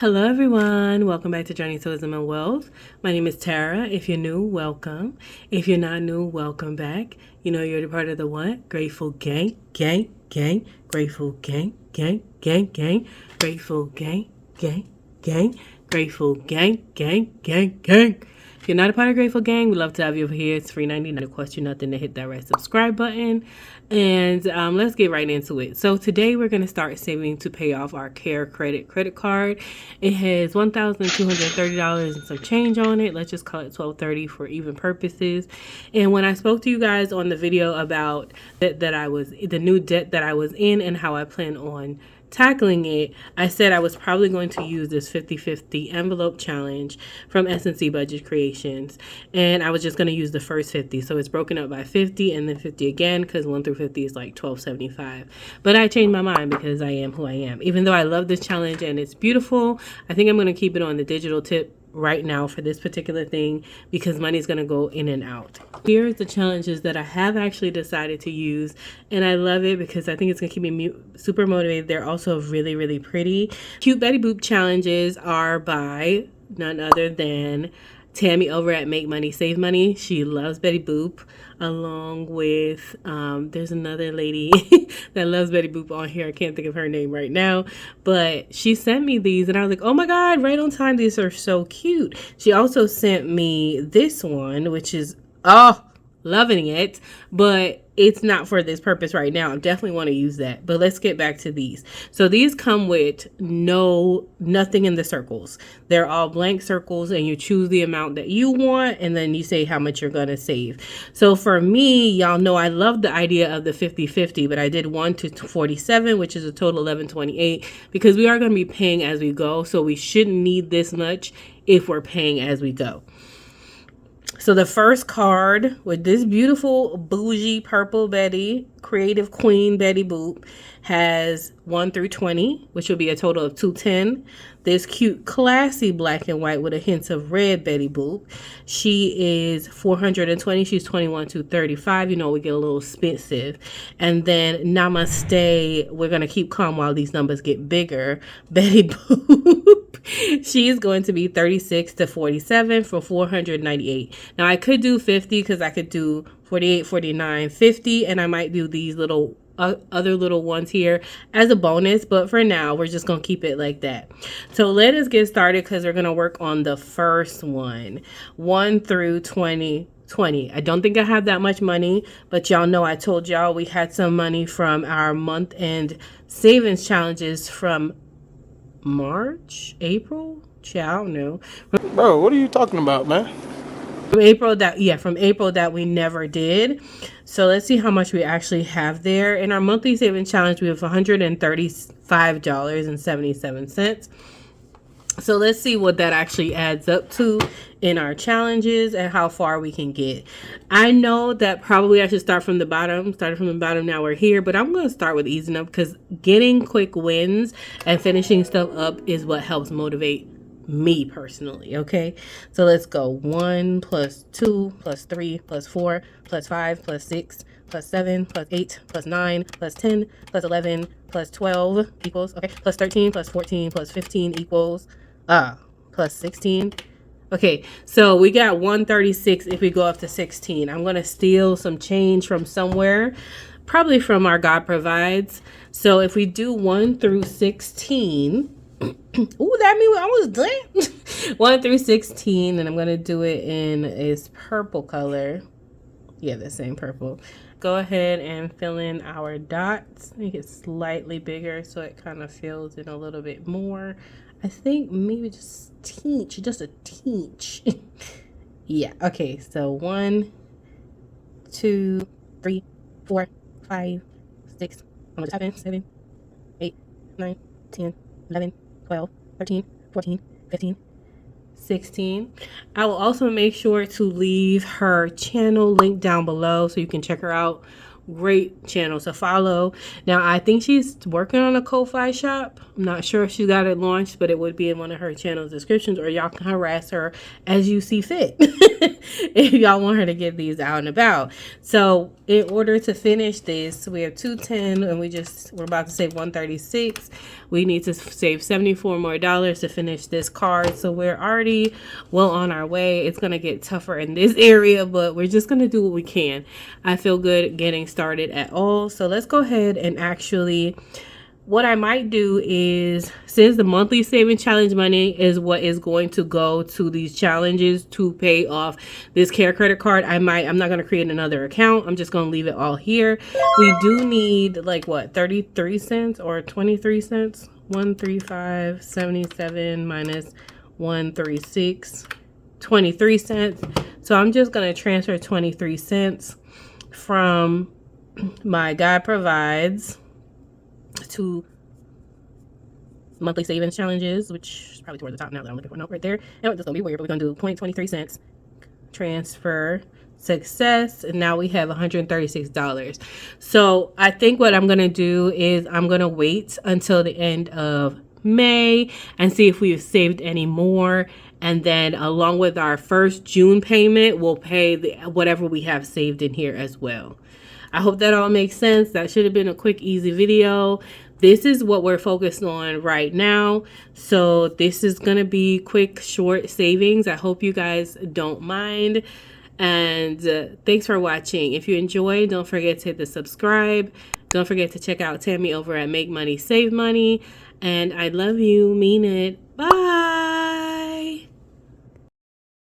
Hello everyone, welcome back to Journey to Wisdom and Wealth. My name is Tara. If you're new, welcome. If you're not new, welcome back. You know you're the part of the what? Grateful gang, gang, gang, grateful gang, gang, gang, gang, grateful gang, gang, gang, grateful gang, gang, gang, gang. If you're not a part of Grateful Gang, we'd love to have you over here. It's free 99. It costs you nothing to hit that red subscribe button. And let's get right into it. So today we're going to start saving to pay off our Care credit card. It has $1,230 and some change on it. Let's just call it $1,230 for even purposes. And when I spoke to you guys on the video about the new debt that I was in and how I plan on tackling it, I said I was probably going to use this 50/50 envelope challenge from S&C Budget Creations, and I was just going to use the first 50. So it's broken up by 50 and then 50 again, because 1 through 50 is like $1,275. But I changed my mind because I am who I am. Even though I love this challenge and it's beautiful, I think I'm going to keep it on the digital tip right now for this particular thing, because money is going to go in and out. Here's the challenges that I have actually decided to use, and I love it because I think it's going to keep me super motivated. They're also really, really pretty. Cute Betty Boop challenges are by none other than Tammy over at Make Money Save Money. She loves Betty Boop, along with there's another lady that loves Betty Boop on here. I can't think of her name right now, but she sent me these and I was like, oh my god, right on time. These are so cute. She also sent me this one, which is loving it, but it's not for this purpose right now. I definitely want to use that, but let's get back to these. So these come with nothing in the circles. They're all blank circles, and you choose the amount that you want, and then you say how much you're going to save. So for me, y'all know I love the idea of the 50/50, but I did 1 to 47, which is a total 1128, because we are going to be paying as we go. So we shouldn't need this much if we're paying as we go. So the first card with this beautiful bougie purple Betty, creative queen Betty Boop, has 1 through 20, which will be a total of 210. This cute classy black and white with a hint of red Betty Boop, she is 420. She's 21 to 35. You know, we get a little expensive. And then Namaste, we're going to keep calm while these numbers get bigger, Betty Boop. She is going to be 36 to 47 for 498. Now I could do 50 because I could do 48, 49, 50, and I might do these little other little ones here as a bonus, but for now we're just gonna keep it like that. So let us get started, because we're gonna work on the first one, 1 through 20. I don't think I have that much money, but y'all know I told y'all we had some money from our month end savings challenges from March, April? I don't know. Bro, what are you talking about, man? From April that we never did. So let's see how much we actually have there. In our monthly savings challenge, we have $135.77. So let's see what that actually adds up to in our challenges and how far we can get. I know that probably I should start from the bottom. Started from the bottom, now we're here. But I'm going to start with easing up, because getting quick wins and finishing stuff up is what helps motivate me personally. Okay, so let's go. 1 plus 2 plus 3 plus 4 plus 5 plus 6 plus 7 plus 8 plus 9 plus 10 plus 11 plus 12 equals, okay, plus 13 plus 14 plus 15 equals plus 16. Okay, so we got 136 if we go up to 16. I'm going to steal some change from somewhere, probably from our God Provides. So if we do 1 through 16, ooh, that means I was done. 1 through 16, and I'm going to do it in this purple color. Yeah, the same purple. Go ahead and fill in our dots. Make it slightly bigger so it kind of fills in a little bit more. I think maybe just a teach. Yeah, okay, so 1, 2, 3, 4, 5, 6, 7, 8, 9, 10, 11, 12, 13, 14, 15, 16. I will also make sure to leave her channel link down below so you can check her out Great channel to follow. Now, I think she's working on a Kofi shop. I'm not sure if she got it launched, but it would be in one of her channel's descriptions, or y'all can harass her as you see fit if y'all want her to get these out and about. So in order to finish this, we have 210 and we're about to save 136. We need to save $74 more to finish this card. So we're already well on our way. It's going to get tougher in this area, but we're just going to do what we can. I feel good getting started at all. So let's go ahead and actually, what I might do is, since the monthly saving challenge money is what is going to go to these challenges to pay off this care credit card, I'm not going to create another account. I'm just going to leave it all here. We do need like what, 33 cents or 23 cents? 135.77 minus 136, 23 cents. So I'm just going to transfer 23 cents from my God Provides to monthly savings challenges, which is probably towards the top now that I'm looking for a note right there. And it's going to be weird, but we're going to do 0.23 cents. Transfer success. And now we have $136. So I think what I'm going to do is I'm going to wait until the end of May and see if we've saved any more. And then along with our first June payment, we'll pay whatever we have saved in here as well. I hope that all makes sense. That should have been a quick, easy video. This is what we're focused on right now. So this is going to be quick, short savings. I hope you guys don't mind. And thanks for watching. If you enjoyed, don't forget to hit the subscribe. Don't forget to check out Tammy over at Make Money, Save Money. And I love you. Mean it.